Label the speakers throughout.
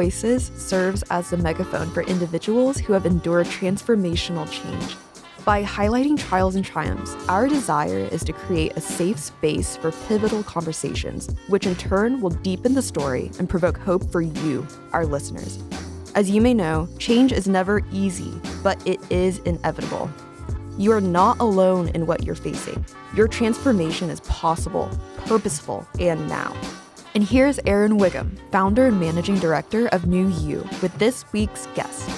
Speaker 1: Voices serves as the megaphone for individuals who have endured transformational change. By highlighting trials and triumphs, our desire is to create a safe space for pivotal conversations, which in turn will deepen the story and provoke hope for you, our listeners. As you may know, change is never easy, but it is inevitable. You are not alone in what you're facing. Your transformation is possible, purposeful, and now. And here's Aaron Wiggum, founder and managing director of New You, with this week's guest.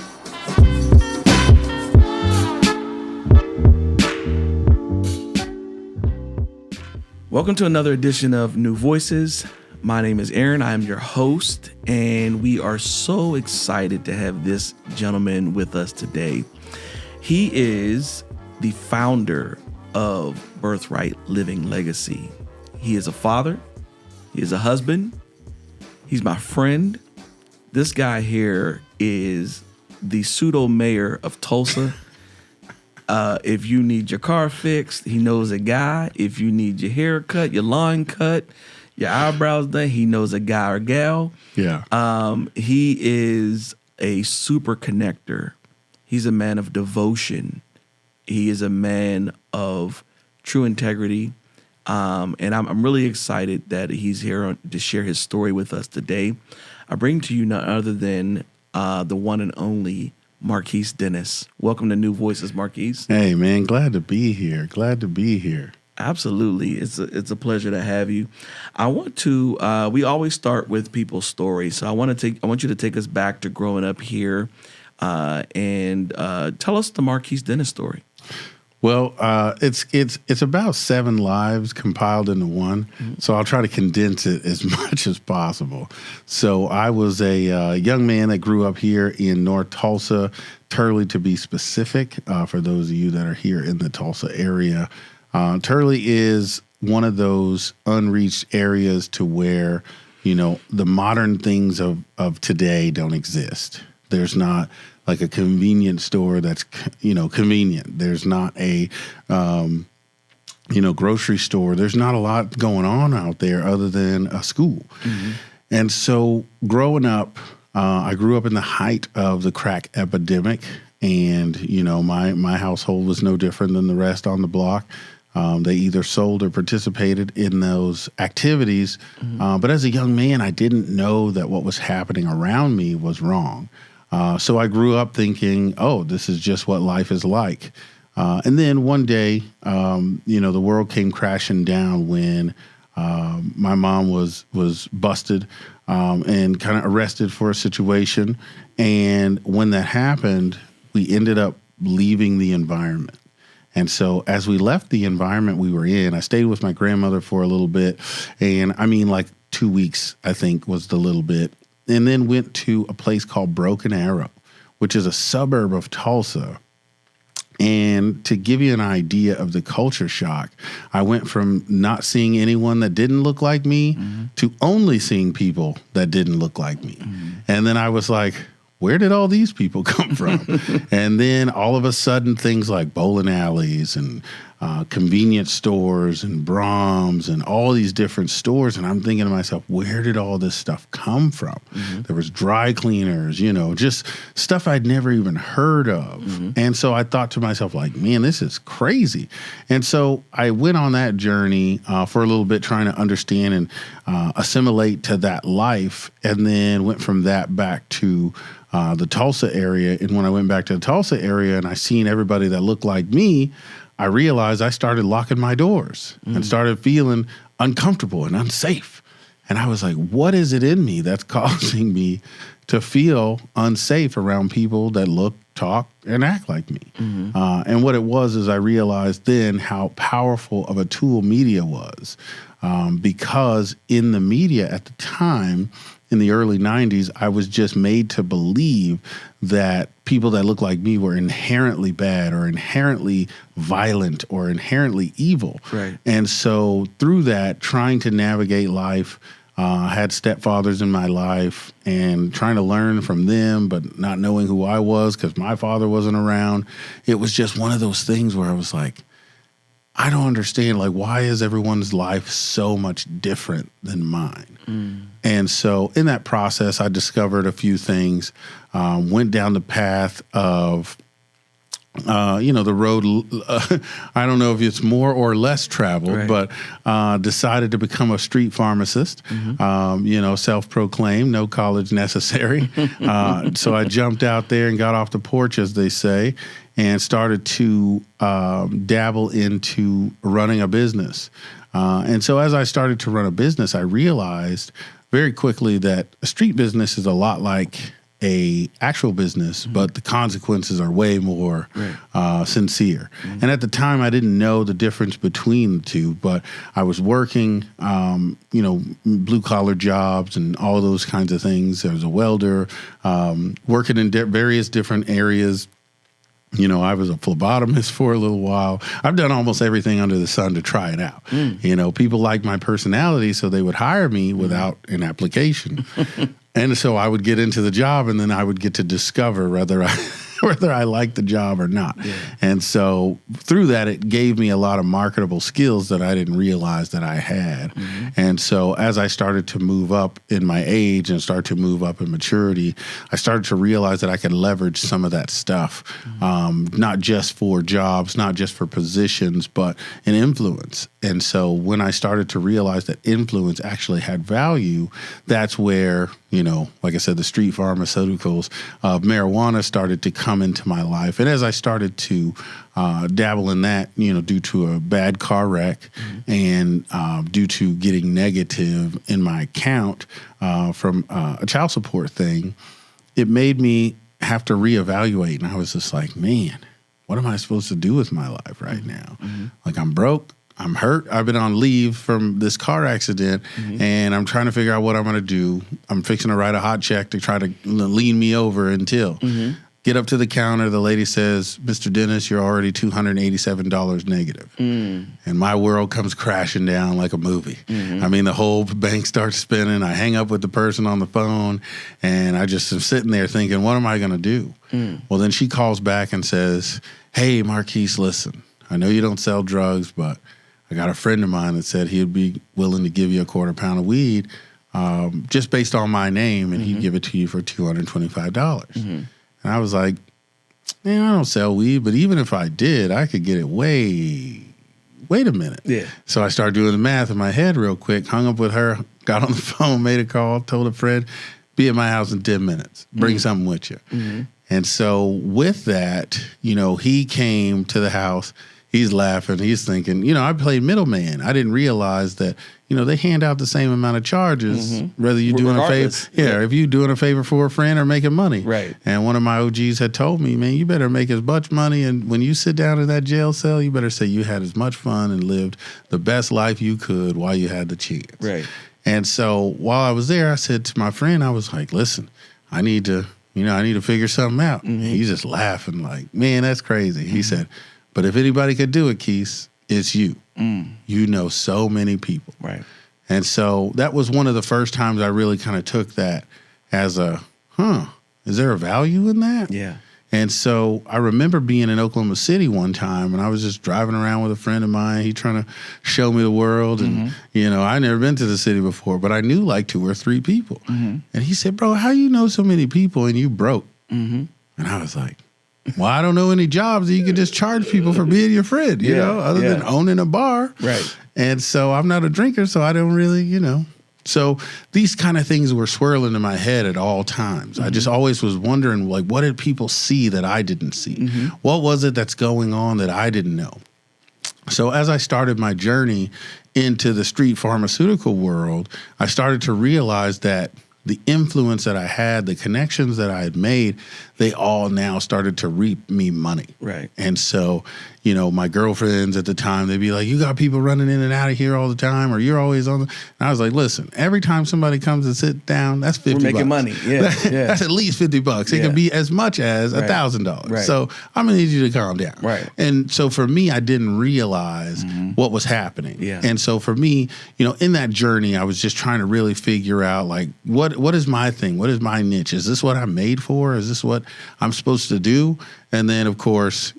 Speaker 2: Welcome to another edition of New Voices. My name is Aaron. I am your host, and we are so excited to have this gentleman with us today. He is the founder of Birthright Living Legacy. He is a father. He is a husband. He's my friend. This guy here is the pseudo mayor of Tulsa. If you need your car fixed, he knows a guy. If you need your hair cut, your lawn cut, your eyebrows done, he knows a guy or gal.
Speaker 3: Yeah.
Speaker 2: He is a super connector. He's a man of devotion. He is a man of true integrity. And I'm really excited that he's here to share his story with us today. I bring to you none other than the one and only Marquess Dennis. Welcome to New Voices, Marquess.
Speaker 3: Hey, man, glad to be here.
Speaker 2: Absolutely. It's a pleasure to have you. I want to, we always start with people's stories. So I want you to take us back to growing up here and tell us the Marquess Dennis story.
Speaker 3: Well, it's about 7 lives compiled into one, so I'll try to condense it as much as possible. So I was a young man that grew up here in North Tulsa, Turley to be specific, for those of you that are here in the Tulsa area. Turley is one of those unreached areas to where, the modern things of today don't exist. There's not like a convenience store that's, convenient. There's not a, grocery store. There's not a lot going on out there other than a school. Mm-hmm. And so growing up, I grew up in the height of the crack epidemic. And, my household was no different than the rest on the block. They either sold or participated in those activities. Mm-hmm. But as a young man, I didn't know that what was happening around me was wrong. So I grew up thinking, oh, this is just what life is like. And then one day, the world came crashing down when my mom was busted and kind of arrested for a situation. And when that happened, we ended up leaving the environment. And so as we left the environment we were in, I stayed with my grandmother for a little bit. And 2 weeks, I think, was the little bit. And then went to a place called Broken Arrow, which is a suburb of Tulsa. And to give you an idea of the culture shock, I went from not seeing anyone that didn't look like me to only seeing people that didn't look like me. Mm-hmm. And then I was like, where did all these people come from? And then all of a sudden, things like bowling alleys and convenience stores and Brahms and all these different stores. And I'm thinking to myself, where did all this stuff come from? Mm-hmm. There was dry cleaners, just stuff I'd never even heard of. Mm-hmm. And so I thought to myself, man, this is crazy. And so I went on that journey for a little bit, trying to understand and assimilate to that life. And then went from that back to the Tulsa area. And when I went back to the Tulsa area and I seen everybody that looked like me, I realized I started locking my doors and started feeling uncomfortable and unsafe. And I was like, what is it in me that's causing me to feel unsafe around people that look, talk, and act like me? Mm-hmm. And what it was is I realized then how powerful of a tool media was. Because in the media at the time, in the early 90s, I was just made to believe that people that look like me were inherently bad or inherently violent or inherently evil.
Speaker 2: Right.
Speaker 3: And so through that, trying to navigate life, I had stepfathers in my life and trying to learn from them, but not knowing who I was because my father wasn't around. It was just one of those things where I was like, I don't understand, like, why is everyone's life so much different than mine? And so in that process, I discovered a few things, went down the path of, the road, I don't know if it's more or less traveled, but decided to become a street pharmacist, self-proclaimed, no college necessary. So I jumped out there and got off the porch, as they say, and started to dabble into running a business. And so as I started to run a business, I realized very quickly that a street business is a lot like a actual business, but the consequences are way more sincere. And at the time, I didn't know the difference between the two, but I was working, blue collar jobs and all those kinds of things. I was a welder, working in various different areas. I was a phlebotomist for a little while. I've done almost everything under the sun to try it out. People liked my personality, so they would hire me without an application. And so I would get into the job, and then I would get to discover whether I liked the job or not. And so through that, it gave me a lot of marketable skills that I didn't realize that I had. And so as I started to move up in my age and start to move up in maturity, I started to realize that I could leverage some of that stuff, not just for jobs, not just for positions, but in influence. And so when I started to realize that influence actually had value, that's where, like I said, the street pharmaceuticals of marijuana started to come into my life. And as I started to dabble in that, due to a bad car wreck and due to getting negative in my account from a child support thing, it made me have to reevaluate. And I was just like, man, what am I supposed to do with my life right now? Like, I'm broke. I'm hurt. I've been on leave from this car accident, and I'm trying to figure out what I'm going to do. I'm fixing to write a hot check to try to lean me over until. Get up to the counter. The lady says, Mr. Dennis, you're already $287 negative. And my world comes crashing down like a movie. I mean, the whole bank starts spinning. I hang up with the person on the phone, and I just am sitting there thinking, what am I going to do? Well, then she calls back and says, hey, Marquess, listen, I know you don't sell drugs, but I got a friend of mine that said he'd be willing to give you a quarter pound of weed just based on my name, and he'd give it to you for $225. And I was like, man, I don't sell weed, but even if I did, I could get it wait a minute. So I started doing the math in my head real quick, hung up with her, got on the phone, made a call, told a friend, be at my house in 10 minutes, bring something with you. And so with that, he came to the house. He's laughing. He's thinking, I played middleman. I didn't realize that, they hand out the same amount of charges, whether you're doing a favor. If you're doing a favor for a friend or making money. And one of my OGs had told me, man, you better make as much money. And when you sit down in that jail cell, you better say you had as much fun and lived the best life you could while you had the chance. And so while I was there, I said to my friend, I was like, listen, I need to figure something out. He's just laughing like, man, that's crazy. He said, but if anybody could do it, Keith, it's you. You know so many people. And so that was one of the first times I really kind of took that as a, is there a value in that? And so I remember being in Oklahoma City one time, and I was just driving around with a friend of mine. He trying to show me the world. And, I'd never been to the city before, but I knew like 2 or 3 people. And he said, bro, how you know so many people and you broke? And I was like, well, I don't know any jobs that you could just charge people for being your friend, other than owning a bar. And so I'm not a drinker, so I don't really, So these kind of things were swirling in my head at all times. I just always was wondering, like, what did people see that I didn't see? What was it that's going on that I didn't know? So as I started my journey into the street pharmaceutical world, I started to realize that the influence that I had, the connections that I had made, they all now started to reap me money. And so, my girlfriends at the time, they'd be like, you got people running in and out of here all the time, or you're always on the... And I was like, listen, every time somebody comes and sit down, that's $50.
Speaker 2: We're making money.
Speaker 3: That's at least $50. It can be as much as $1,000. So I'm going to need you to calm down. And so for me, I didn't realize what was happening. And so for me, in that journey, I was just trying to really figure out, like, what is my thing? What is my niche? Is this what I'm made for? Is this what I'm supposed to do. And then, of course,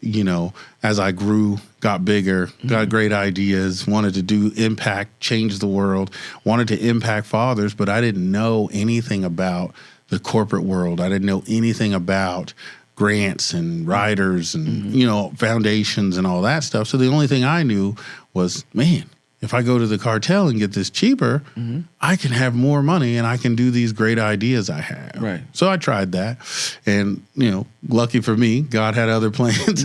Speaker 3: as I grew, got bigger, got great ideas, wanted to do impact, change the world, wanted to impact fathers, but I didn't know anything about the corporate world. I didn't know anything about grants and riders and, foundations and all that stuff. So the only thing I knew was, man, if I go to the cartel and get this cheaper, I can have more money and I can do these great ideas I have.
Speaker 2: Right.
Speaker 3: So I tried that. And, lucky for me, God had other plans.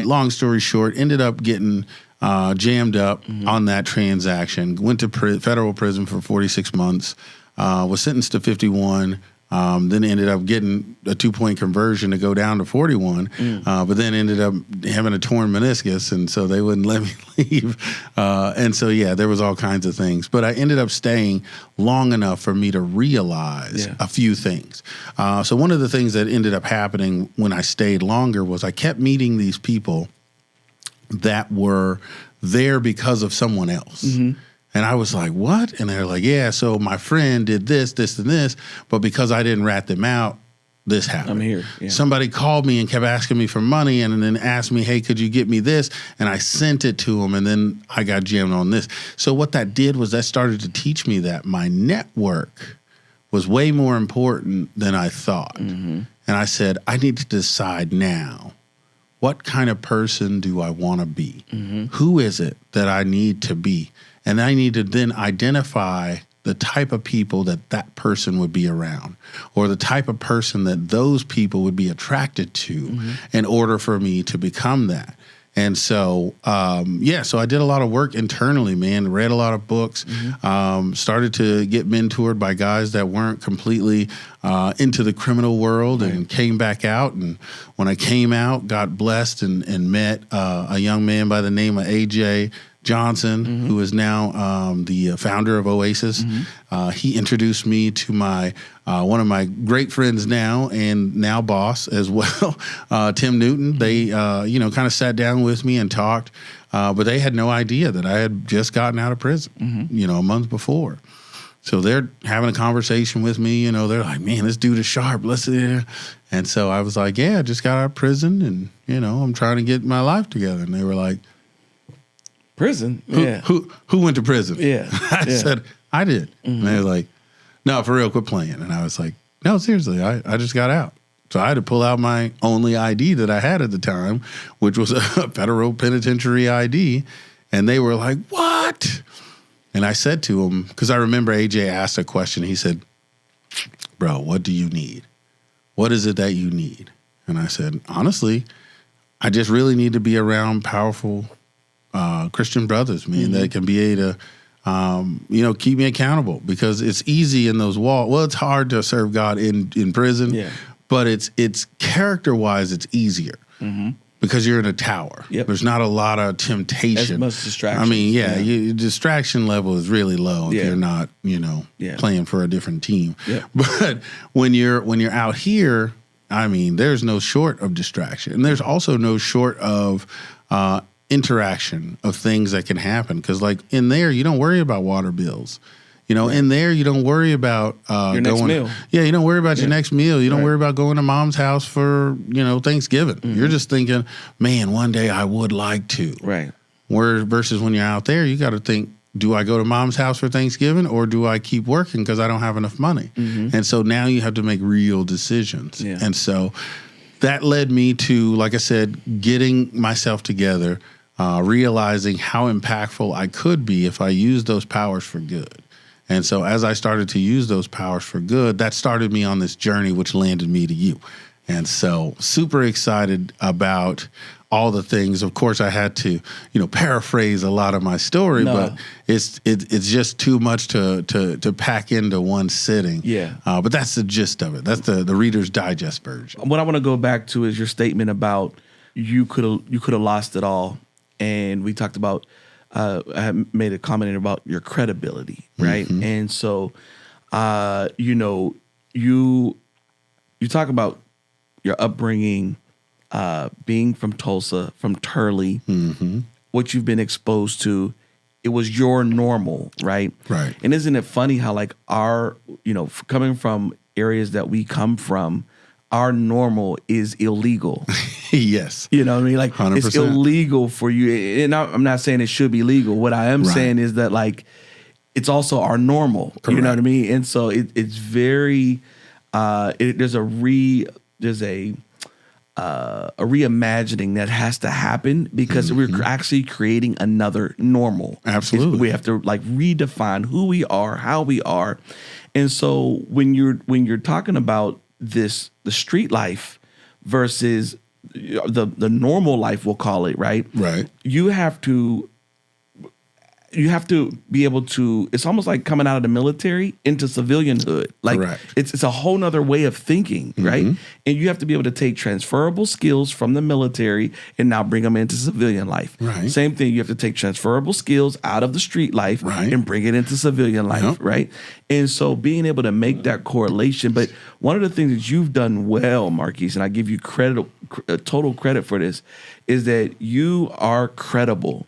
Speaker 3: Long story short, ended up getting jammed up on that transaction. Went to federal prison for 46 months. Was sentenced to 51. Then ended up getting a 2-point conversion to go down to 41, but then ended up having a torn meniscus, and so they wouldn't let me leave. And so, there was all kinds of things. But I ended up staying long enough for me to realize a few things. So one of the things that ended up happening when I stayed longer was I kept meeting these people that were there because of someone else. And I was like, what? And they're like, yeah, so my friend did this, this, and this, but because I didn't rat them out, this happened.
Speaker 2: I'm here. Yeah.
Speaker 3: Somebody called me and kept asking me for money and then asked me, hey, could you get me this? And I sent it to them, and then I got jammed on this. So what that did was that started to teach me that my network was way more important than I thought. And I said, I need to decide now, what kind of person do I want to be? Who is it that I need to be? And I need to then identify the type of people that person would be around, or the type of person that those people would be attracted to in order for me to become that. And so, so I did a lot of work internally, man, read a lot of books, started to get mentored by guys that weren't completely into the criminal world, and came back out. And when I came out, got blessed and met a young man by the name of AJ Johnson, who is now the founder of Oasis. He introduced me to my one of my great friends now, and now boss as well, Tim Newton. They kind of sat down with me and talked, but they had no idea that I had just gotten out of prison, a month before. So they're having a conversation with me. They're like, man, this dude is sharp. Let's And so I was like, yeah, I just got out of prison, and I'm trying to get my life together. And they were like,
Speaker 2: prison?
Speaker 3: Who went to prison? I
Speaker 2: Yeah.
Speaker 3: said, I did. And they were like, no, for real, quit playing. And I was like, no, seriously, I just got out. So I had to pull out my only ID that I had at the time, which was a federal penitentiary ID. And they were like, what? And I said to them, because I remember AJ asked a question. He said, bro, what do you need? What is it that you need? And I said, honestly, I just really need to be around powerful Christian brothers, man, that can be able to, keep me accountable, because it's easy in those walls. Well, it's hard to serve God in prison, but it's character-wise, it's easier because you're in a tower. There's not a lot of temptation.
Speaker 2: As much distraction.
Speaker 3: I mean, your distraction level is really low if you're not, playing for a different team. But when you're out here, I mean, there's no short of distraction, and there's also no short of interaction of things that can happen, because like in there you don't worry about water bills, in there you don't worry about
Speaker 2: your next meal.
Speaker 3: You don't worry about your next meal. You don't worry about going to mom's house for Thanksgiving. You're just thinking, man, one day I would like to. Versus when you're out there, you got to think, do I go to mom's house for Thanksgiving, or do I keep working because I don't have enough money? And so now you have to make real decisions. And so that led me to, like I said, getting myself together, realizing how impactful I could be if I used those powers for good. And so as I started to use those powers for good, that started me on this journey, which landed me to you. And so super excited about all the things. Of course, I had to, paraphrase a lot of my story, but it's just too much to pack into one sitting. But that's the gist of it. That's the Reader's Digest version.
Speaker 2: What I want to go back to is your statement about you could have lost it all. And we talked about, I had made a comment about your credibility, right? And so, you talk about your upbringing, being from Tulsa, from Turley, what you've been exposed to. It was your normal, right? And isn't it funny how like our, coming from areas that we come from, our normal is illegal.
Speaker 3: Yes.
Speaker 2: You know what I mean? Like
Speaker 3: 100%.
Speaker 2: it's illegal for you. And I'm not saying it should be legal. What I am saying is that like it's also our normal.
Speaker 3: Correct.
Speaker 2: You know what I mean? And so it's very there's a reimagining that has to happen because we're actually creating another normal.
Speaker 3: Absolutely.
Speaker 2: We have to like redefine who we are, how we are. And so when you're talking about the street life versus the normal life, we'll call it, right?
Speaker 3: Right.
Speaker 2: You have to be able to, it's almost like coming out of the military into civilianhood. Like
Speaker 3: Correct.
Speaker 2: it's a whole nother way of thinking, right? And you have to be able to take transferable skills from the military and now bring them into civilian life.
Speaker 3: Right.
Speaker 2: Same thing, you have to take transferable skills out of the street life and bring it into civilian life, right? And so being able to make that correlation, but one of the things that you've done well, Marquess, and I give you total credit for this, is that you are credible.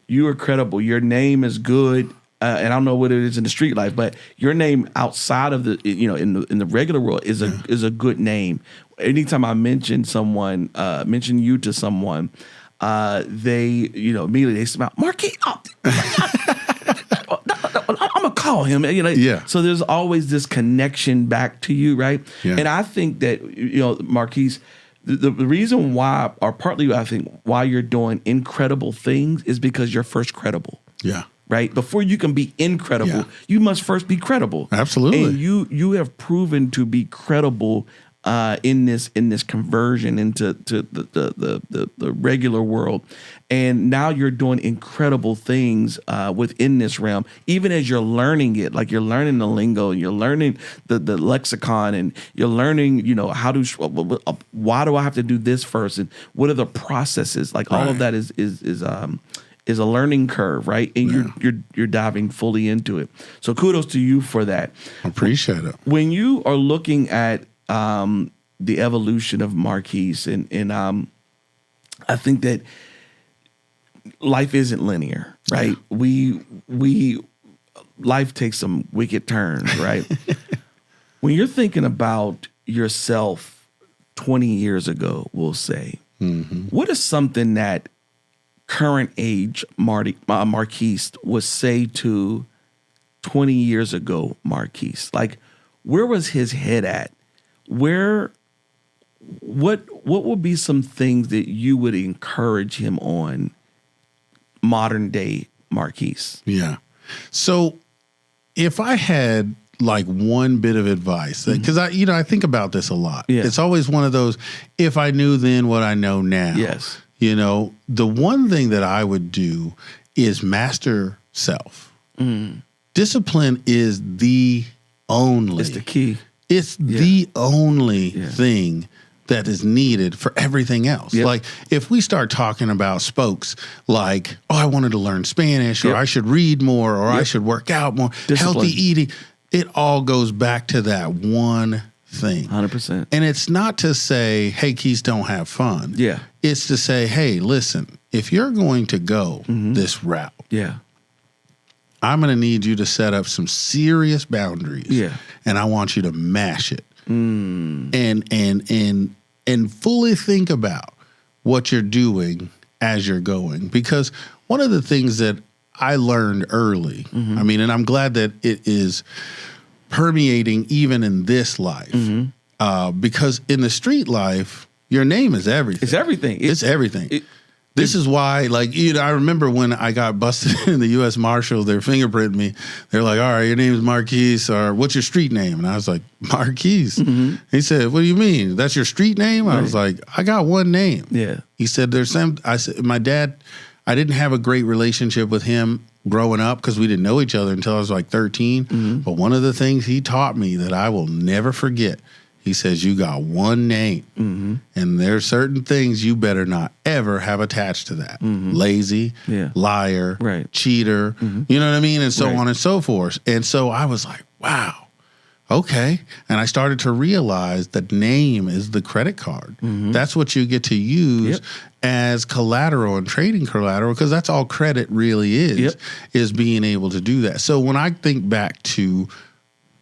Speaker 2: You are credible. Your name is good, and I don't know what it is in the street life, but your name outside of the, in the regular world is a good name. Anytime I mention someone, mention you to someone, they immediately they smile. Marquess, I'm gonna call him. So there's always this connection back to you, right?
Speaker 3: Yeah.
Speaker 2: And I think that Marquess. The reason why, or partly I think why you're doing incredible things is because you're first credible.
Speaker 3: Yeah.
Speaker 2: Right? Before you can be incredible, you must first be credible.
Speaker 3: Absolutely.
Speaker 2: And you have proven to be credible in this conversion into the regular world. And now you're doing incredible things within this realm, even as you're learning it. Like you're learning the lingo, and you're learning the lexicon, and you're learning, why do I have to do this first, and what are the processes? Like all of that is a learning curve, right? And you're diving fully into it. So kudos to you for that.
Speaker 3: I appreciate it.
Speaker 2: When you are looking at the evolution of Marquess, and I think that life isn't linear, right? Life takes some wicked turns, right? When you're thinking about yourself 20 years ago, we'll say, what is something that current age Marquess would say to 20 years ago Marquess? Like, where was his head at? What would be some things that you would encourage him on modern day Marquess?
Speaker 3: Yeah. So if I had like one bit of advice, because I think about this a lot.
Speaker 2: Yeah.
Speaker 3: It's always one of those, if I knew then what I know now.
Speaker 2: Yes.
Speaker 3: The one thing that I would do is master self. Discipline is the only.
Speaker 2: It's the key.
Speaker 3: It's the only thing that is needed for everything else.
Speaker 2: Yep.
Speaker 3: Like if we start talking about spokes, like, I wanted to learn Spanish, or I should read more, or I should work out more,
Speaker 2: Discipline.
Speaker 3: healthy eating, it all goes back to that one thing.
Speaker 2: 100%.
Speaker 3: And it's not to say, hey, Keys, don't have fun.
Speaker 2: Yeah.
Speaker 3: It's to say, hey, listen, if you're going to go this route, I'm going to need you to set up some serious boundaries.
Speaker 2: Yeah.
Speaker 3: And I want you to mash it. And fully think about what you're doing as you're going. Because one of the things that I learned early, and I'm glad that it is permeating even in this life, because in the street life, your name is everything.
Speaker 2: It's everything.
Speaker 3: It's everything. This is why, I remember when I got busted in the U.S. Marshals, they're fingerprinting me. They're like, all right, your name is Marquess, or what's your street name? And I was like, Marquess. He said, what do you mean? That's your street name? I was like, I got one name.
Speaker 2: Yeah.
Speaker 3: He said, I said, my dad, I didn't have a great relationship with him growing up because we didn't know each other until I was like 13. But one of the things he taught me that I will never forget, he says, you got one name, and there's certain things you better not ever have attached to that. Lazy, liar, cheater, you know what I mean? And so on and so forth. And so I was like, wow, okay. And I started to realize that name is the credit card. That's what you get to use as collateral and trading collateral, because that's all credit really is being able to do that. So when I think back to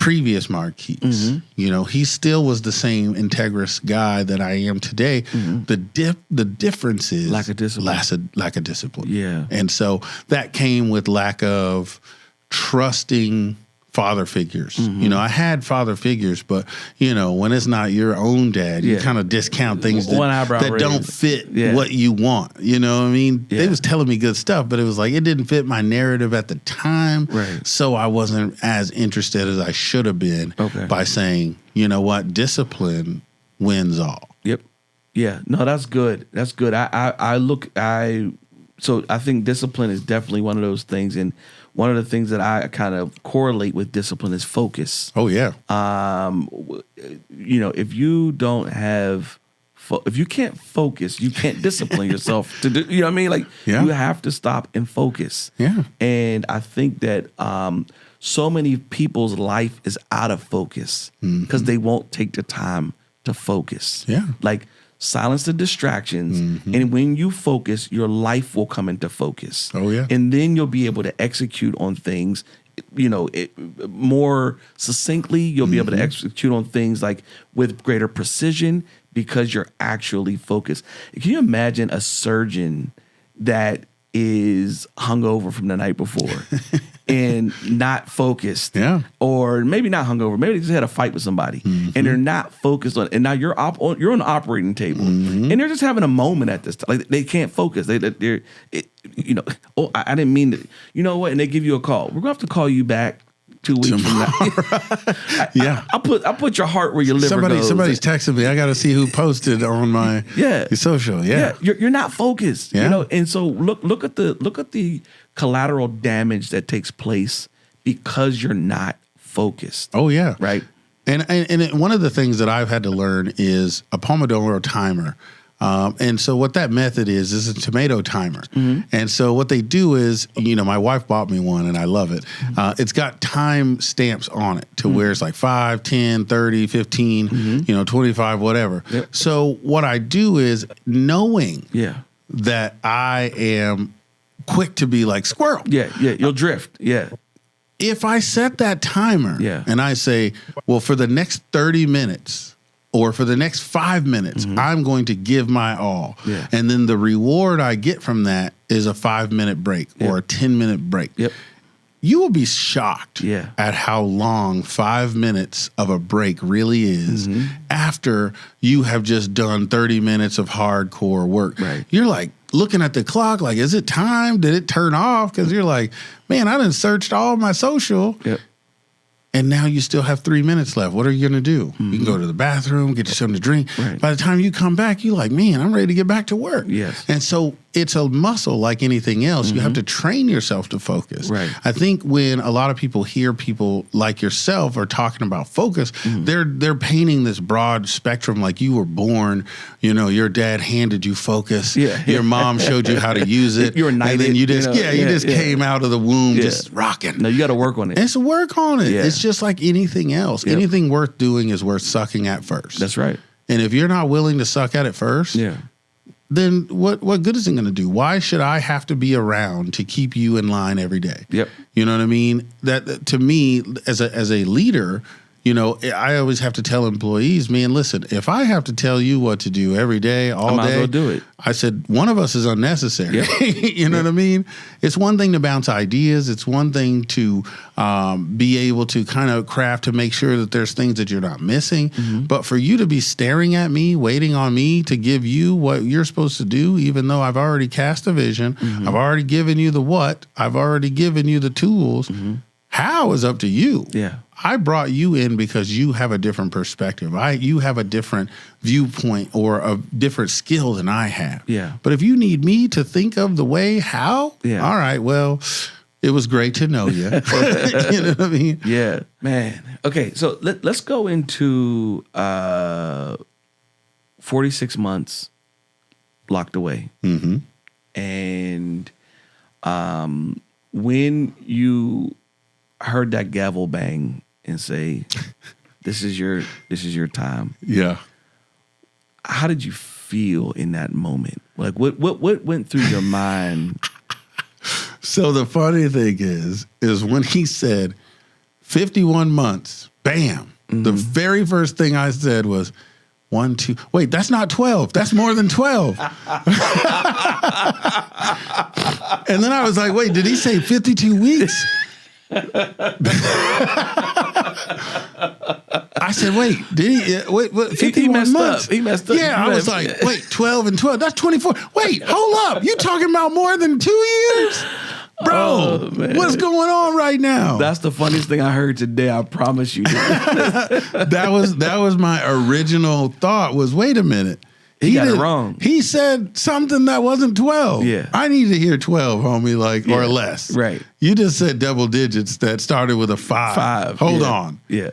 Speaker 3: previous Marquess. You know, he still was the same integrous guy that I am today. The difference is
Speaker 2: lack of discipline.
Speaker 3: Lack of discipline.
Speaker 2: Yeah.
Speaker 3: And so that came with lack of trusting father figures. You know, I had father figures, but you know, when it's not your own dad, you kind of discount things that don't fit what you want. You know what I mean? They was telling me good stuff, but it was like it didn't fit my narrative at the time.
Speaker 2: Right.
Speaker 3: So I wasn't as interested as I should have been by saying, you know what, discipline wins all.
Speaker 2: Yep. Yeah. No, that's good. That's good. So I think discipline is definitely one of those things. And one of the things that I kind of correlate with discipline is focus.
Speaker 3: Oh, yeah.
Speaker 2: You know, if you don't have, if you can't focus, you can't discipline yourself to do, you know what I mean? Like you have to stop and focus.
Speaker 3: Yeah.
Speaker 2: And I think that so many people's life is out of focus because they won't take the time to focus.
Speaker 3: Yeah.
Speaker 2: Like silence the distractions. And when you focus, your life will come into focus.
Speaker 3: Oh, yeah.
Speaker 2: And then you'll be able to execute on things, you know, more succinctly. You'll be able to execute on things like with greater precision because you're actually focused. Can you imagine a surgeon that is hungover from the night before and not focused?
Speaker 3: Yeah.
Speaker 2: Or maybe not hungover. Maybe they just had a fight with somebody and they're not focused on it. And now you're on the operating table and they're just having a moment at this time. Like they can't focus. They're you know, oh, I didn't mean to, you know what? And they give you a call. We're going to have to call you back 2 weeks from now. I put your heart where your liver goes.
Speaker 3: Somebody's texting me. I got to see who posted on my social. Yeah.
Speaker 2: You're not focused.
Speaker 3: Yeah.
Speaker 2: You know, and so look at the collateral damage that takes place because you're not focused.
Speaker 3: Oh yeah.
Speaker 2: Right.
Speaker 3: And one of the things that I've had to learn is a Pomodoro timer. And so what that method is a tomato timer. And so what they do is, you know, my wife bought me one and I love it. It's got time stamps on it to where it's like 5, 10, 30, 15, you know, 25, whatever.
Speaker 2: Yep.
Speaker 3: So what I do is knowing that I am quick to be like squirrel.
Speaker 2: Yeah. You'll drift. Yeah.
Speaker 3: If I set that timer and I say, well, for the next 30 minutes, or for the next 5 minutes, I'm going to give my all. Yeah. And then the reward I get from that is a 5-minute break or a 10-minute break.
Speaker 2: Yep.
Speaker 3: You will be shocked at how long 5 minutes of a break really is after you have just done 30 minutes of hardcore work.
Speaker 2: Right.
Speaker 3: You're like looking at the clock like, is it time? Did it turn off? Because you're like, man, I done searched all my social.
Speaker 2: Yep.
Speaker 3: And now you still have 3 minutes left. What are you going to do? You can go to the bathroom, get you something to drink.
Speaker 2: Right.
Speaker 3: By the time you come back, you're like, man, I'm ready to get back to work.
Speaker 2: Yes.
Speaker 3: And so it's a muscle like anything else. You have to train yourself to focus.
Speaker 2: Right.
Speaker 3: I think when a lot of people hear people like yourself are talking about focus, they're painting this broad spectrum like you were born, you know, your dad handed you focus. Yeah. Your mom showed you how to use it.
Speaker 2: You were knighted.
Speaker 3: And then you just came out of the womb just rocking.
Speaker 2: No, you got to work on it.
Speaker 3: It's work on it.
Speaker 2: Yeah.
Speaker 3: It's just like anything else.
Speaker 2: Yep.
Speaker 3: Anything worth doing is worth sucking at first.
Speaker 2: That's right.
Speaker 3: And if you're not willing to suck at it first, then what good is it going to do? Why should I have to be around to keep you in line every day?
Speaker 2: Yep.
Speaker 3: You know what I mean? That to me, as a leader, you know, I always have to tell employees, man, listen, if I have to tell you what to do every day, all day,
Speaker 2: I might as well do it.
Speaker 3: I said, one of us is unnecessary.
Speaker 2: Yep.
Speaker 3: You know what I mean? It's one thing to bounce ideas. It's one thing to be able to kind of craft to make sure that there's things that you're not missing. But for you to be staring at me, waiting on me to give you what you're supposed to do, even though I've already cast a vision, I've already given you the what, I've already given you the tools. How is up to you.
Speaker 2: Yeah.
Speaker 3: I brought you in because you have a different perspective. You have a different viewpoint or a different skill than I have.
Speaker 2: Yeah.
Speaker 3: But if you need me to think of the way, how?
Speaker 2: Yeah.
Speaker 3: All right, well, it was great to know you. You know what I mean?
Speaker 2: Yeah, man. Okay, so let's go into 46 months locked away. And when you heard that gavel bang and say, this is your time.
Speaker 3: Yeah.
Speaker 2: How did you feel in that moment? Like what went through your mind?
Speaker 3: So the funny thing is when he said 51 months bam. The very first thing I said was 1, 2. Wait, that's not 12. That's more than 12. And then I was like, wait, did he say 52 weeks? I said, wait, did he? Wait, 51 months?
Speaker 2: He messed up.
Speaker 3: Yeah, I was like, wait, 12 and 12. That's 24. Wait, hold up. You talking about more than 2 years? Bro, what's going on right now?
Speaker 2: That's the funniest thing I heard today. I promise you.
Speaker 3: That was my original thought was, wait a minute.
Speaker 2: He got it wrong.
Speaker 3: He said something that wasn't 12.
Speaker 2: Yeah.
Speaker 3: I need to hear 12, homie, or less.
Speaker 2: Right.
Speaker 3: You just said double digits that started with a 5. Hold on.
Speaker 2: Yeah.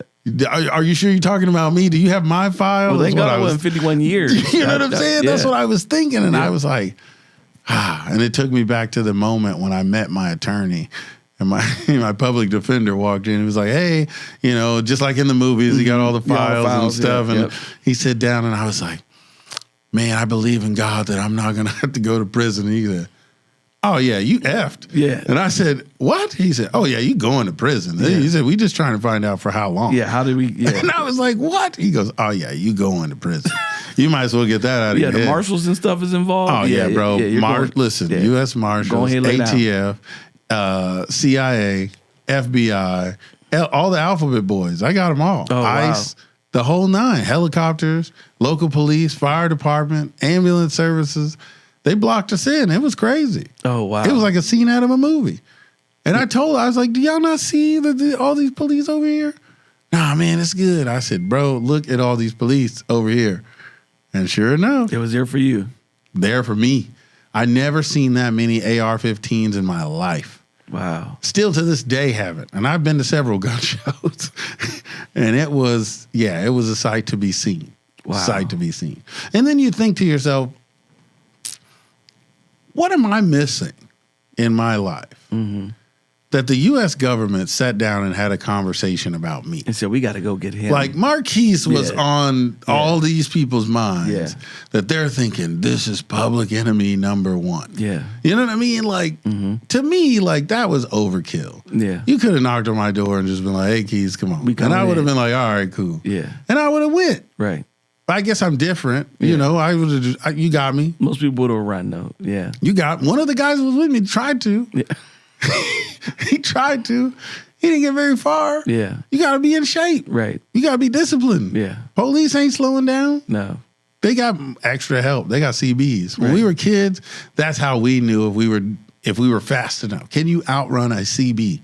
Speaker 3: Are you sure you're talking about me? Do you have my file?
Speaker 2: Well, thank God I wasn't 51 years.
Speaker 3: You know what I'm saying? That's what I was thinking. And I was like, and it took me back to the moment when I met my attorney. And my public defender walked in. He was like, hey, just like in the movies, he got all the files and stuff. And he sat down and I was like, man, I believe in God that I'm not going to have to go to prison either. Oh, yeah, you effed.
Speaker 2: Yeah.
Speaker 3: And I said, what? He said, oh, yeah, you going to prison. Yeah. He said, we just trying to find out for how long.
Speaker 2: Yeah, how did we? Yeah.
Speaker 3: And I was like, what? He goes, oh, yeah, you going to prison. You might as well get that out of your head.
Speaker 2: Yeah, the marshals and stuff is involved.
Speaker 3: Oh, yeah, bro. Listen, U.S. Marshals, ATF, CIA, FBI, all the alphabet boys. I got them all.
Speaker 2: Oh,
Speaker 3: ICE.
Speaker 2: Wow.
Speaker 3: The whole 9, helicopters, local police, fire department, ambulance services. They blocked us in. It was crazy.
Speaker 2: Oh, wow.
Speaker 3: It was like a scene out of a movie. And I told her, I was like, do y'all not see all these police over here? Nah, man, it's good. I said, bro, look at all these police over here. And sure enough.
Speaker 2: It was there for you.
Speaker 3: There for me. I never seen that many AR-15s in my life.
Speaker 2: Wow.
Speaker 3: Still to this day haven't. And I've been to several gun shows. And it was a sight to be seen.
Speaker 2: Wow.
Speaker 3: Sight to be seen. And then you think to yourself, what am I missing in my life that the U.S. government sat down and had a conversation about me?
Speaker 2: And said, we got to go get him.
Speaker 3: Like Marquess was on all these people's minds that they're thinking, this is public enemy number 1.
Speaker 2: Yeah.
Speaker 3: You know what I mean? Like, to me, like, that was overkill.
Speaker 2: Yeah.
Speaker 3: You could have knocked on my door and just been like, hey, Keys, come on. And I would have been like, all right, cool.
Speaker 2: Yeah.
Speaker 3: And I would have went.
Speaker 2: Right.
Speaker 3: I guess I'm different. You know, I would have you got me.
Speaker 2: Most people would have run, though. Yeah.
Speaker 3: You got one of the guys who was with me tried to.
Speaker 2: Yeah.
Speaker 3: He tried to. He didn't get very far.
Speaker 2: Yeah.
Speaker 3: You got to be in shape.
Speaker 2: Right.
Speaker 3: You got to be disciplined.
Speaker 2: Yeah.
Speaker 3: Police ain't slowing down.
Speaker 2: No.
Speaker 3: They got extra help. They got CBs. When we were kids, that's how we knew if we were fast enough. Can you outrun a CB?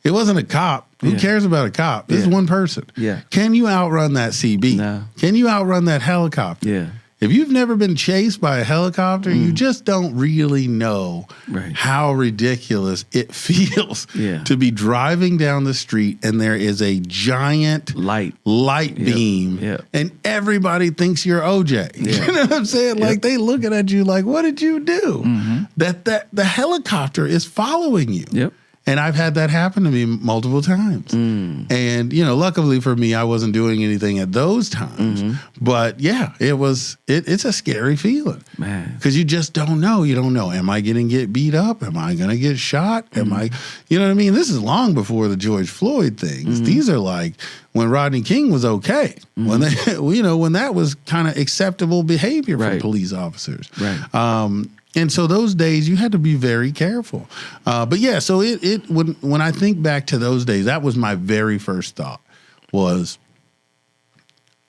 Speaker 3: It wasn't a cop. Who cares about a cop? This is one person.
Speaker 2: Yeah.
Speaker 3: Can you outrun that CB?
Speaker 2: No.
Speaker 3: Can you outrun that helicopter?
Speaker 2: Yeah.
Speaker 3: If you've never been chased by a helicopter, you just don't really know how ridiculous it feels to be driving down the street and there is a giant light beam and everybody thinks you're OJ. You know what I'm saying? Like they looking at you like, what did you do? That the helicopter is following you.
Speaker 2: Yep.
Speaker 3: And I've had that happen to me multiple times. And, luckily for me, I wasn't doing anything at those times. But yeah, it's a scary feeling.
Speaker 2: Man.
Speaker 3: Because you just don't know. You don't know. Am I going to get beat up? Am I going to get shot? Am I, you know what I mean? This is long before the George Floyd things. These are like when Rodney King was okay. When they, when that was kind of acceptable behavior for police officers.
Speaker 2: Right.
Speaker 3: And so those days you had to be very careful. But yeah, so when I think back to those days, that was my very first thought was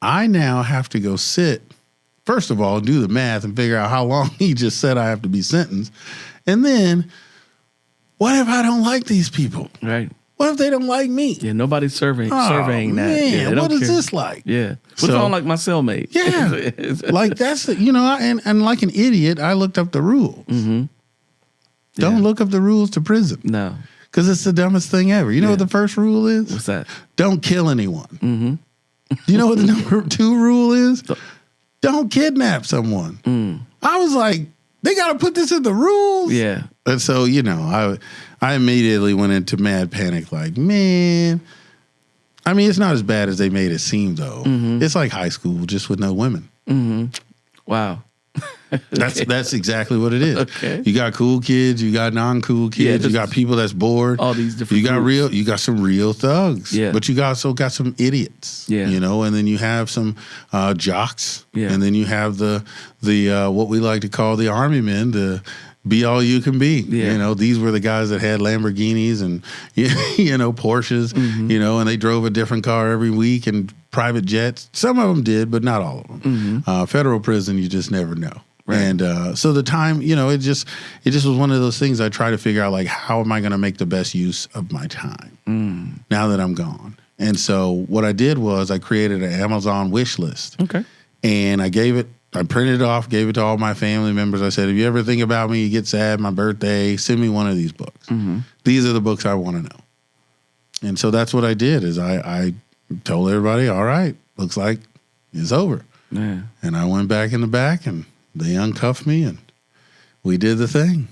Speaker 3: I now have to go sit, first of all, do the math and figure out how long he just said I have to be sentenced. And then what if I don't like these people?
Speaker 2: Right.
Speaker 3: What if they don't like me?
Speaker 2: Yeah, nobody's surveying that.
Speaker 3: Man,
Speaker 2: Yeah,
Speaker 3: what is this like?
Speaker 2: Yeah. What if I don't like my cellmate?
Speaker 3: Yeah. Like that's, and like an idiot, I looked up the rules. Don't look up the rules to prison.
Speaker 2: No.
Speaker 3: Because it's the dumbest thing ever. You know what the first rule is?
Speaker 2: What's that?
Speaker 3: Don't kill anyone. You know what the number 2 rule is? Don't kidnap someone. I was like, they got to put this in the rules?
Speaker 2: Yeah.
Speaker 3: And so, I immediately went into mad panic like, man. I mean, it's not as bad as they made it seem, though. It's like high school, just with no women.
Speaker 2: Wow.
Speaker 3: That's exactly what it is.
Speaker 2: Okay.
Speaker 3: You got cool kids, you got non-cool kids, you got people that's bored.
Speaker 2: All these different
Speaker 3: you got some real thugs.
Speaker 2: Yeah.
Speaker 3: But you also got some idiots.
Speaker 2: Yeah.
Speaker 3: You know, and then you have some jocks.
Speaker 2: Yeah.
Speaker 3: And then you have the what we like to call the army men, the be all you can be.
Speaker 2: Yeah.
Speaker 3: You know, these were the guys that had Lamborghinis and Porsches, and they drove a different car every week and private jets. Some of them did, but not all of them. Federal prison, you just never know. Right. And so the time, it just was one of those things I try to figure out, like, how am I going to make the best use of my time now that I'm gone? And so what I did was I created an Amazon wish list.
Speaker 2: Okay.
Speaker 3: And I printed it off, gave it to all my family members. I said, if you ever think about me, you get sad, my birthday, send me one of these books. These are the books I want to know. And so that's what I did is I told everybody, all right, looks like it's over.
Speaker 2: Yeah.
Speaker 3: And I went back in the back and they uncuffed me and we did the thing,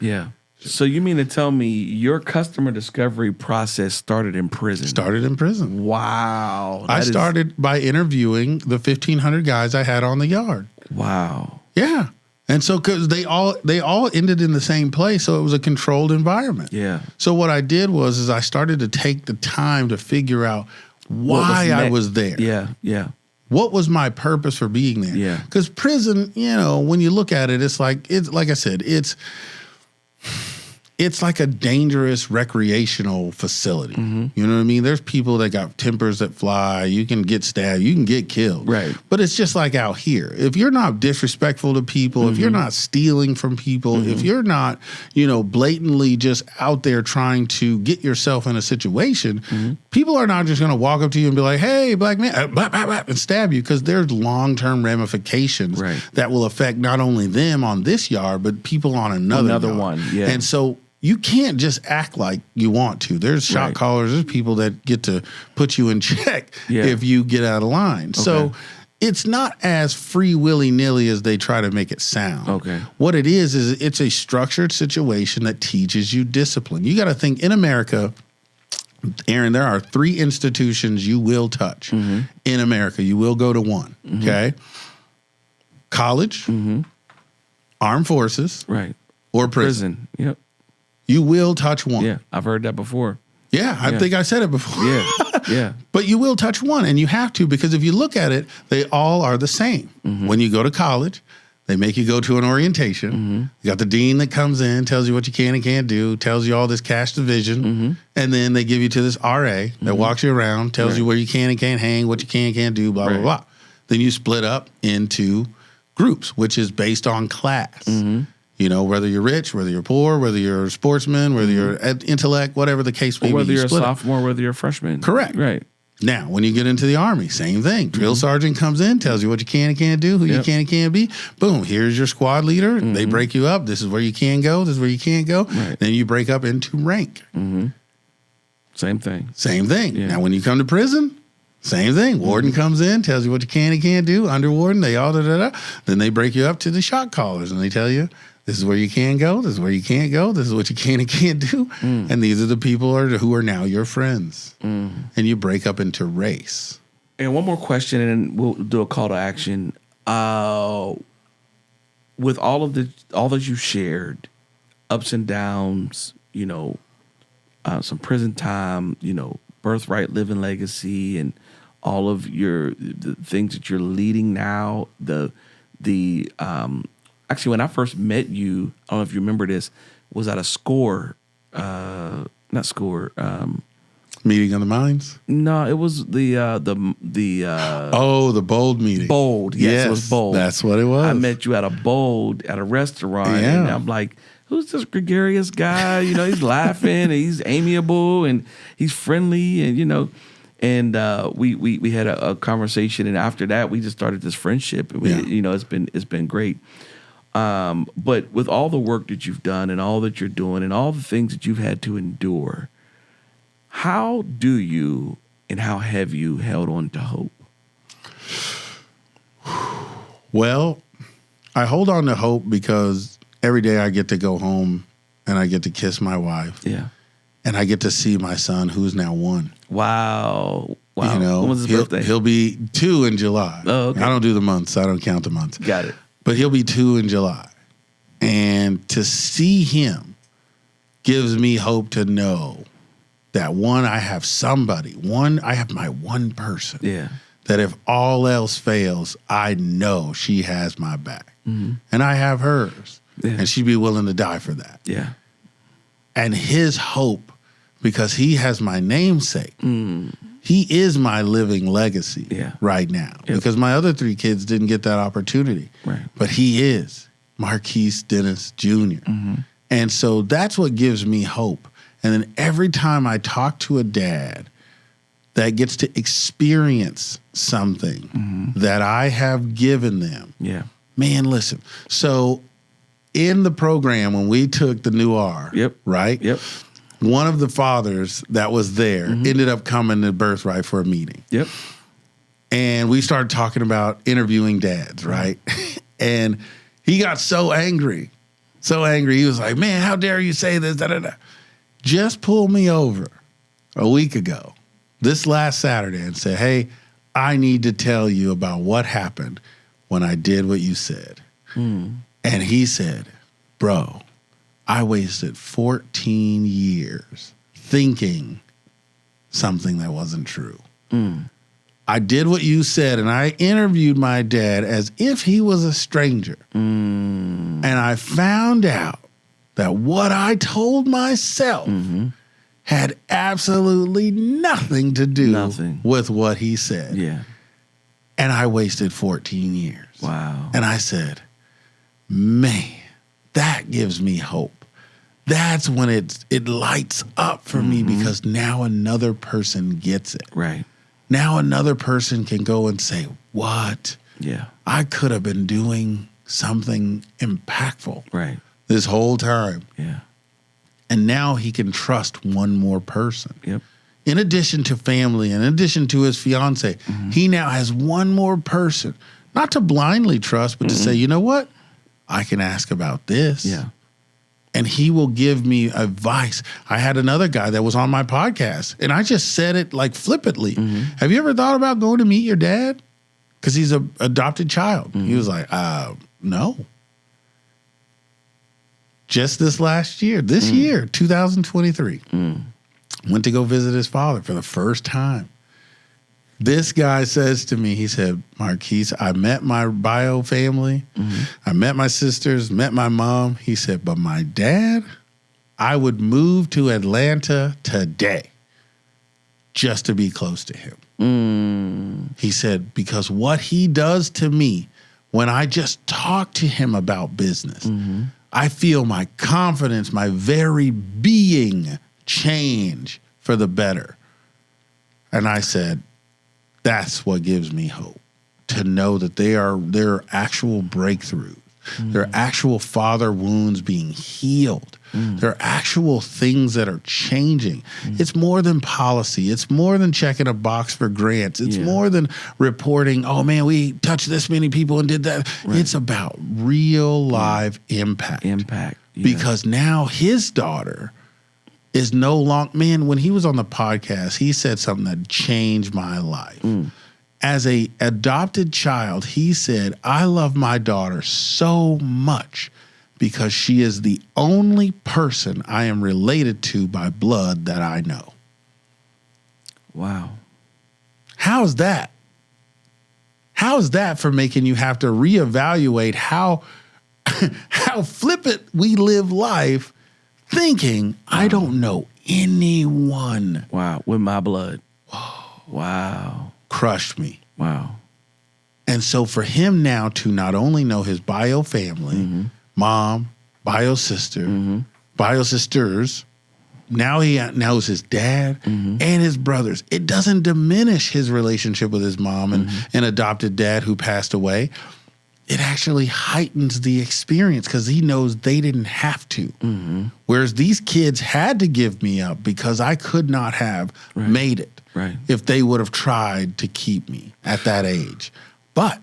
Speaker 2: Yeah. So you mean to tell me your customer discovery process started in prison?
Speaker 3: Started in prison.
Speaker 2: Wow.
Speaker 3: I started by interviewing the 1,500 guys I had on the yard.
Speaker 2: Wow.
Speaker 3: Yeah. And so because they all ended in the same place, so it was a controlled environment.
Speaker 2: Yeah.
Speaker 3: So what I did was I started to take the time to figure out why I was there.
Speaker 2: Yeah, yeah.
Speaker 3: What was my purpose for being there?
Speaker 2: Yeah.
Speaker 3: Because prison, when you look at it, it's like I said, it's like a dangerous recreational facility. You know what I mean? There's people that got tempers that fly. You can get stabbed. You can get killed.
Speaker 2: Right.
Speaker 3: But it's just like out here. If you're not disrespectful to people, if you're not stealing from people, if you're not, blatantly just out there trying to get yourself in a situation, people are not just going to walk up to you and be like, hey, black man, blah, blah, blah, and stab you, because there's long-term ramifications that will affect not only them on this yard, but people on another yard.
Speaker 2: one. Yeah.
Speaker 3: And so you can't just act like you want to. There's shot callers. There's people that get to put you in check if you get out of line. Okay. So it's not as free willy-nilly as they try to make it sound.
Speaker 2: Okay.
Speaker 3: What it is it's a structured situation that teaches you discipline. You got to think, in America, Aaron, there are 3 institutions you will touch in America. You will go to one, okay? College, armed forces, or prison.
Speaker 2: Yep.
Speaker 3: You will touch one.
Speaker 2: Yeah, I've heard that before.
Speaker 3: Yeah, I think I said it before.
Speaker 2: Yeah.
Speaker 3: But you will touch one, and you have to, because if you look at it, they all are the same. When you go to college, they make you go to an orientation. You got the dean that comes in, tells you what you can and can't do, tells you all this cash division, and then they give you to this RA that walks you around, tells you where you can and can't hang, what you can and can't do, blah, blah, blah. Then you split up into groups, which is based on class. Whether you're rich, whether you're poor, whether you're a sportsman, whether you're intellect, whatever the case may be.
Speaker 2: Whether you're a sophomore, whether you're a freshman.
Speaker 3: Correct.
Speaker 2: Right.
Speaker 3: Now, when you get into the Army, same thing. Drill sergeant comes in, tells you what you can and can't do, who you can and can't be. Boom, here's your squad leader. They break you up. This is where you can go. This is where you can't go.
Speaker 2: Right.
Speaker 3: Then you break up into rank.
Speaker 2: Same thing.
Speaker 3: Same thing.
Speaker 2: Yeah.
Speaker 3: Now, when you come to prison, same thing. Warden comes in, tells you what you can and can't do. Under warden, they all da-da-da. Then they break you up to the shot callers, and they tell you, this is where you can go. This is where you can't go. This is what you can and can't do. And these are the people who are now your friends. And you break up into race.
Speaker 2: And one more question, and we'll do a call to action. With all that you shared, ups and downs, some prison time, Birthright Living Legacy, and all of the things that you're leading now. Actually, when I first met you, I don't know if you remember this, was at a
Speaker 3: Meeting of the Minds?
Speaker 2: No, it was the
Speaker 3: the Bold meeting.
Speaker 2: Bold, yes, it was Bold.
Speaker 3: That's what it was.
Speaker 2: I met you at a Bold at a restaurant, and I'm like, who's this gregarious guy? He's laughing, and he's amiable, and he's friendly, and and we had a conversation, and after that, we just started this friendship. And it's been great. But with all the work that you've done and all that you're doing and all the things that you've had to endure, how do you and how have you held on to hope?
Speaker 3: Well, I hold on to hope because every day I get to go home and I get to kiss my wife.
Speaker 2: Yeah.
Speaker 3: And I get to see my son, who's now 1.
Speaker 2: Wow. When was his birthday?
Speaker 3: He'll be 2 in July.
Speaker 2: Oh, okay.
Speaker 3: I don't do the months. I don't count the months.
Speaker 2: Got it.
Speaker 3: but he'll be 2 in July. And to see him gives me hope to know that I have somebody, I have my one person.
Speaker 2: Yeah.
Speaker 3: That if all else fails, I know she has my back. And I have hers.
Speaker 2: Yeah.
Speaker 3: And she'd be willing to die for that.
Speaker 2: Yeah.
Speaker 3: And his hope, because he has my namesake, he is my living legacy right now.
Speaker 2: Yep.
Speaker 3: Because my other 3 kids didn't get that opportunity.
Speaker 2: Right.
Speaker 3: But he is Marquess Dennis Jr. And so that's what gives me hope. And then every time I talk to a dad that gets to experience something that I have given them.
Speaker 2: Yeah.
Speaker 3: Man, listen. So in the program, when we took the new R, right?
Speaker 2: Yep.
Speaker 3: One of the fathers that was there ended up coming to Birthright for a meeting.
Speaker 2: Yep.
Speaker 3: And we started talking about interviewing dads, right? And he got so angry. He was like, man, how dare you say this? Da, da, da. Just pulled me over a week ago, this last Saturday, and said, hey, I need to tell you about what happened when I did what you said. And he said, bro, I wasted 14 years thinking something that wasn't true. I did what you said, and I interviewed my dad as if he was a stranger. And I found out that what I told myself had absolutely nothing to do with what he said.
Speaker 2: Yeah.
Speaker 3: And I wasted 14 years.
Speaker 2: Wow.
Speaker 3: And I said, man, that gives me hope. That's when it lights up for me, because now another person gets it.
Speaker 2: Right.
Speaker 3: Now another person can go and say, what?
Speaker 2: Yeah.
Speaker 3: I could have been doing something impactful
Speaker 2: Right.
Speaker 3: this whole time.
Speaker 2: Yeah.
Speaker 3: And now he can trust one more person.
Speaker 2: Yep.
Speaker 3: In addition to family, in addition to his fiance, he now has one more person, not to blindly trust, but to say, you know what? I can ask about this.
Speaker 2: Yeah.
Speaker 3: And he will give me advice. I had another guy that was on my podcast, and I just said it like flippantly. Have you ever thought about going to meet your dad? Because he's an adopted child. He was like, no. Just this year, 2023, went to go visit his father for the first time. This guy says to me, he said, Marquess, I met my bio family. I met my sisters, met my mom. He said, but my dad, I would move to Atlanta today just to be close to him. He said, because what he does to me when I just talk to him about business, I feel my confidence, my very being change for the better. And I said, that's what gives me hope, to know that there are actual breakthroughs. There are actual father wounds being healed. There are actual things that are changing. It's more than policy. It's more than checking a box for grants. It's more than reporting, oh man, we touched this many people and did that. Right. It's about real live impact. Yeah. Because now his daughter is no longer, man, when he was on the podcast, he said something that changed my life. As a adopted child, he said, I love my daughter so much because she is the only person I am related to by blood that I know.
Speaker 2: Wow.
Speaker 3: How's that? How's that for making you have to reevaluate how flippant we live life, thinking, I don't know anyone.
Speaker 2: Wow. With my blood. Wow.
Speaker 3: Crushed me.
Speaker 2: Wow.
Speaker 3: And so for him now to not only know his bio family, mom, bio sister, bio sisters, now he knows his dad and his brothers. It doesn't diminish his relationship with his mom and an adopted dad who passed away. It actually heightens the experience because he knows they didn't have to. Whereas these kids had to give me up because I could not have made it if they would have tried to keep me at that age. But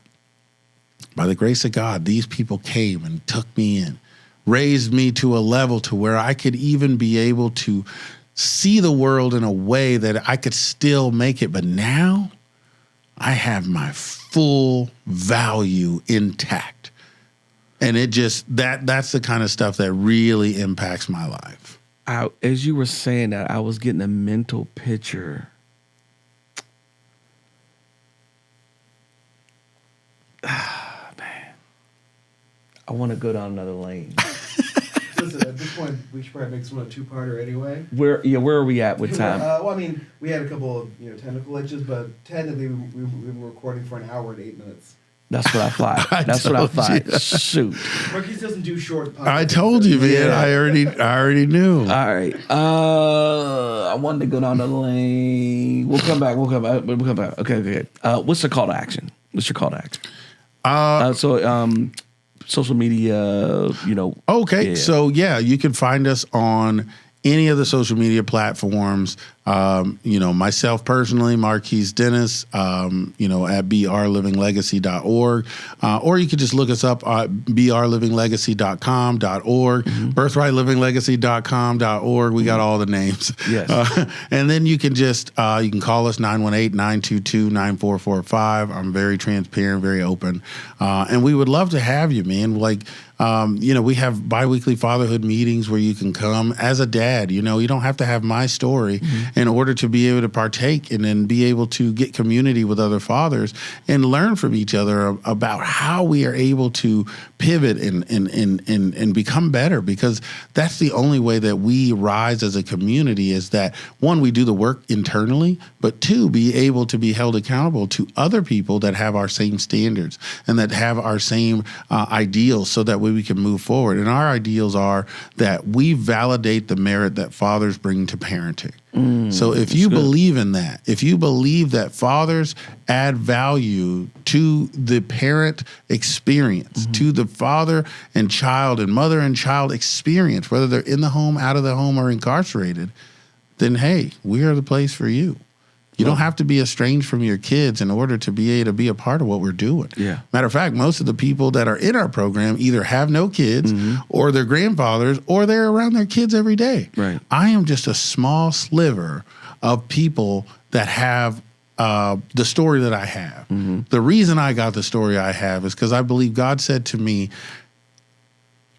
Speaker 3: by the grace of God, these people came and took me in, raised me to a level to where I could even be able to see the world in a way that I could still make it. But now I have my full value intact And it just, that's the kind of stuff that really impacts my life.
Speaker 2: As you were saying that, I was getting a mental picture. Man, I want to go down another lane.
Speaker 4: Listen, at this point, we should probably make this one a two-parter anyway.
Speaker 2: Where are we at with time?
Speaker 4: Well, I mean, we had a couple of technical glitches, but technically we were recording for an hour and 8 minutes.
Speaker 2: That's what I thought. That's what I thought. Shoot.
Speaker 4: Marquess doesn't do short podcasts.
Speaker 3: I told you, man.
Speaker 2: Yeah.
Speaker 3: I already knew.
Speaker 2: All right. I wanted to go down the lane. We'll come back. Okay. What's the call to action? What's your call to action? Social media,
Speaker 3: Okay.
Speaker 2: Yeah.
Speaker 3: So, you can find us on any of the social media platforms. Myself personally, Marquess Dennis, at brlivinglegacy.org. Or you could just look us up at brlivinglegacy.com.org, birthrightlivinglegacy.com.org. We got all the names.
Speaker 2: Yes.
Speaker 3: And then you can just, you can call us 918-922-9445. I'm very transparent, very open. And we would love to have you, man. We have biweekly fatherhood meetings where you can come as a dad. You don't have to have my story in order to be able to partake and then be able to get community with other fathers and learn from each other about how we are able to pivot and become better, because that's the only way that we rise as a community, is that, one, we do the work internally, but two, be able to be held accountable to other people that have our same standards and that have our same ideals, so that way we can move forward. And our ideals are that we validate the merit that fathers bring to parenting. So if you believe in that, if you believe that fathers add value to the parent experience, to the father and child and mother and child experience, whether they're in the home, out of the home, or incarcerated, then hey, we are the place for you. You don't have to be estranged from your kids in order to be able to be a part of what we're doing.
Speaker 2: Yeah.
Speaker 3: Matter of fact, most of the people that are in our program either have no kids or they're grandfathers or they're around their kids every day.
Speaker 2: Right.
Speaker 3: I am just a small sliver of people that have the story that I have. The reason I got the story I have is because I believe God said to me,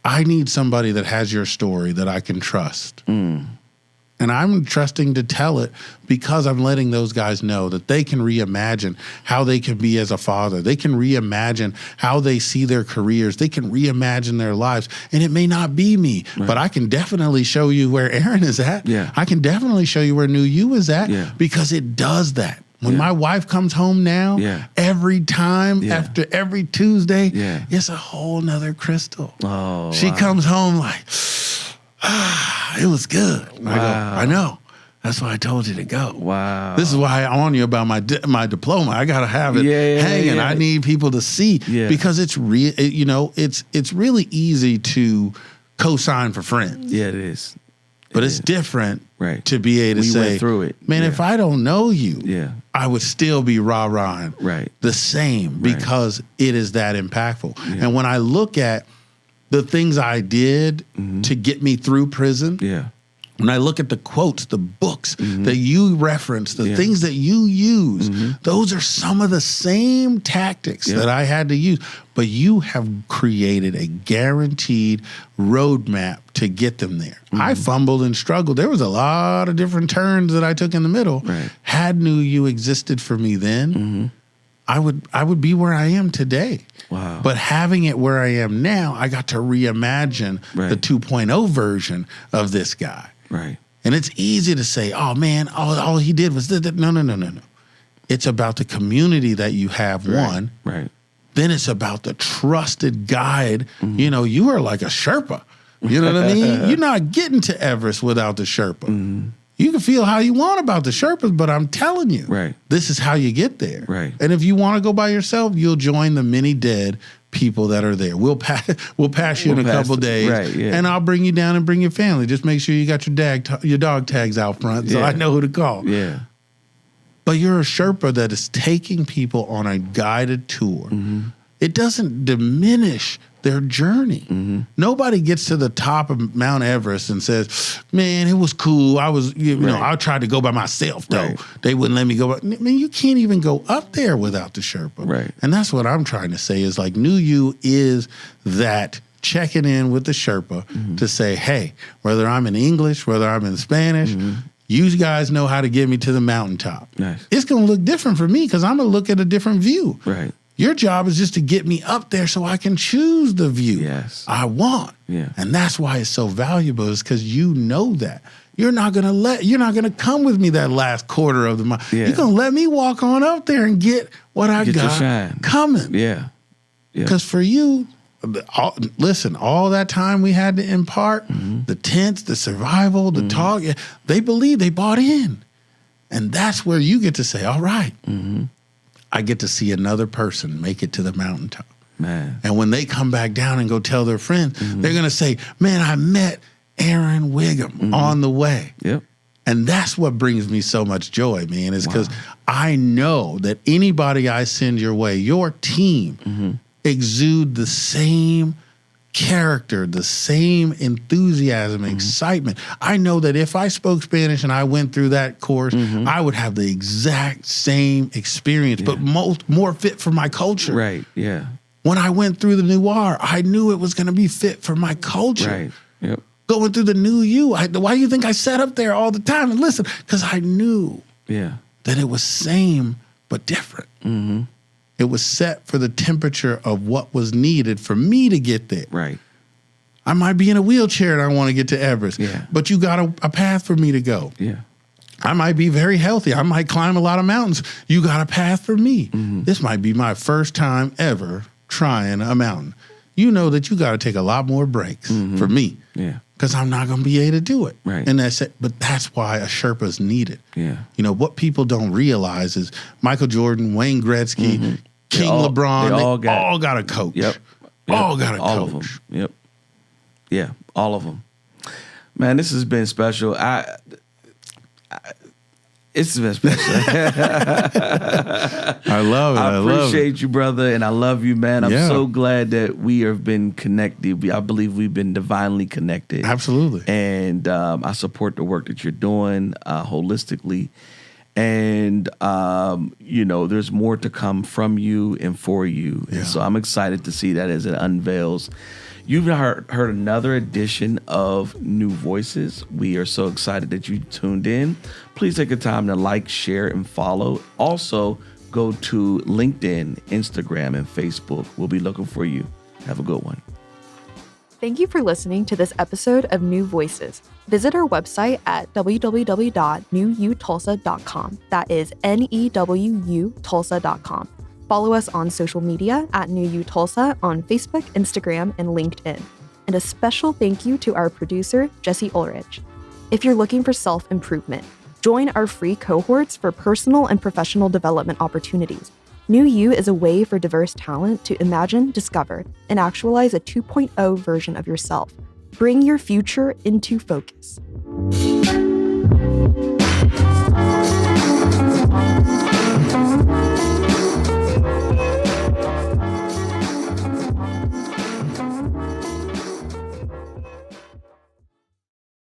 Speaker 3: I need somebody that has your story that I can trust. And I'm trusting to tell it because I'm letting those guys know that they can reimagine how they can be as a father. They can reimagine how they see their careers. They can reimagine their lives. And it may not be me, but I can definitely show you where Aaron is at.
Speaker 2: Yeah.
Speaker 3: I can definitely show you where New You is at,
Speaker 2: Yeah.
Speaker 3: because it does that. When my wife comes home now, every time after every Tuesday, it's a whole nother Crystal.
Speaker 2: Oh,
Speaker 3: she comes home like, it was good. And I go, I know. That's why I told you to go.
Speaker 2: Wow.
Speaker 3: This is why I on you about my diploma. I got to have it hanging. I need people to see because it's real. It's really easy to co-sign for friends.
Speaker 2: Yeah, it is.
Speaker 3: But it's different to be able to
Speaker 2: we
Speaker 3: say,
Speaker 2: went through it.
Speaker 3: Man, if I don't know you, I would still be rah-rahing the same because it is that impactful. And when I look at the things I did to get me through prison, when I look at the quotes, the books that you reference, the things that you use, those are some of the same tactics that I had to use. But you have created a guaranteed roadmap to get them there. I fumbled and struggled. There was a lot of different turns that I took in the middle. Had New You existed for me then, I would be where I am today.
Speaker 2: Wow.
Speaker 3: But having it where I am now, I got to reimagine the 2.0 version of this guy.
Speaker 2: Right.
Speaker 3: And it's easy to say, oh, man, all he did was that. No. It's about the community that you have, one.
Speaker 2: Right.
Speaker 3: Then it's about the trusted guide. You are like a Sherpa. You know what I mean? You're not getting to Everest without the Sherpa. You can feel how you want about the Sherpas, but I'm telling you, this is how you get there.
Speaker 2: Right.
Speaker 3: And if you want to go by yourself, you'll join the many dead people that are there. We'll pass you in a couple days, and I'll bring you down and bring your family. Just make sure you got your dog tags out front, so I know who to call.
Speaker 2: Yeah.
Speaker 3: But you're a Sherpa that is taking people on a guided tour it doesn't diminish their journey.
Speaker 2: Mm-hmm.
Speaker 3: Nobody gets to the top of Mount Everest and says, man, it was cool. I was, I tried to go by myself, though.
Speaker 2: Right.
Speaker 3: They wouldn't let me go. Man, you can't even go up there without the Sherpa.
Speaker 2: Right.
Speaker 3: And that's what I'm trying to say is like New You is that checking in with the Sherpa to say, hey, whether I'm in English, whether I'm in Spanish, you guys know how to get me to the mountaintop.
Speaker 2: Nice.
Speaker 3: It's going to look different for me because I'm going to look at a different view.
Speaker 2: Right.
Speaker 3: Your job is just to get me up there so I can choose the view I want.
Speaker 2: Yeah.
Speaker 3: And that's why it's so valuable is because you know that. You're not going to come with me that last quarter of the mile.
Speaker 2: Yeah.
Speaker 3: You're going to let me walk on up there and get what I
Speaker 2: Get your
Speaker 3: got
Speaker 2: shine.
Speaker 3: coming.
Speaker 2: Yeah.
Speaker 3: Because for you, all that time we had to impart, the tents, the survival, the talk, they believe, they bought in. And that's where you get to say, all right, I get to see another person make it to the mountaintop.
Speaker 2: Man.
Speaker 3: And when they come back down and go tell their friends, they're going to say, man, I met Aaron Wiggum on the way.
Speaker 2: Yep.
Speaker 3: And that's what brings me so much joy, man, is because I know that anybody I send your way, your team exude the same character, the same enthusiasm, excitement. I know that if I spoke Spanish and I went through that course, I would have the exact same experience, but more fit for my culture.
Speaker 2: Right. Yeah.
Speaker 3: When I went through the Noir, I knew it was going to be fit for my culture.
Speaker 2: Right. Yep.
Speaker 3: Going through the New You, why do you think I sat up there all the time and listened? Because I knew that it was same but different. It was set for the temperature of what was needed for me to get there.
Speaker 2: Right.
Speaker 3: I might be in a wheelchair and I want to get to Everest, but you got a path for me to go.
Speaker 2: Yeah.
Speaker 3: I might be very healthy. I might climb a lot of mountains. You got a path for me. This might be my first time ever trying a mountain. You know that you got to take a lot more breaks for me.
Speaker 2: Yeah.
Speaker 3: Because I'm not going to be able to do it.
Speaker 2: Right.
Speaker 3: And that's it. But that's why a Sherpa's needed.
Speaker 2: Yeah.
Speaker 3: What people don't realize is Michael Jordan, Wayne Gretzky, King LeBron, they all got a coach.
Speaker 2: Yep.
Speaker 3: All got a coach.
Speaker 2: All of them. Yep. Yeah, all of them. Man, this has been special. It's been special.
Speaker 3: I love it.
Speaker 2: I appreciate you, brother, and I love you, man. I'm so glad that we have been connected. I believe we've been divinely connected.
Speaker 3: Absolutely.
Speaker 2: And I support the work that you're doing holistically. And, there's more to come from you and for you.
Speaker 3: Yeah.
Speaker 2: And so I'm excited to see that as it unveils. You've heard another edition of New Voices. We are so excited that you tuned in. Please take the time to like, share, and follow. Also, go to LinkedIn, Instagram, and Facebook. We'll be looking for you. Have a good one.
Speaker 1: Thank you for listening to this episode of New Voices. Visit our website at www.newutulsa.com. That is NEWU Tulsa.com. Follow us on social media at New You Tulsa on Facebook, Instagram, and LinkedIn. And a special thank you to our producer, Jesse Ulrich. If you're looking for self-improvement, join our free cohorts for personal and professional development opportunities. New You is a way for diverse talent to imagine, discover, and actualize a 2.0 version of yourself. Bring your future into focus.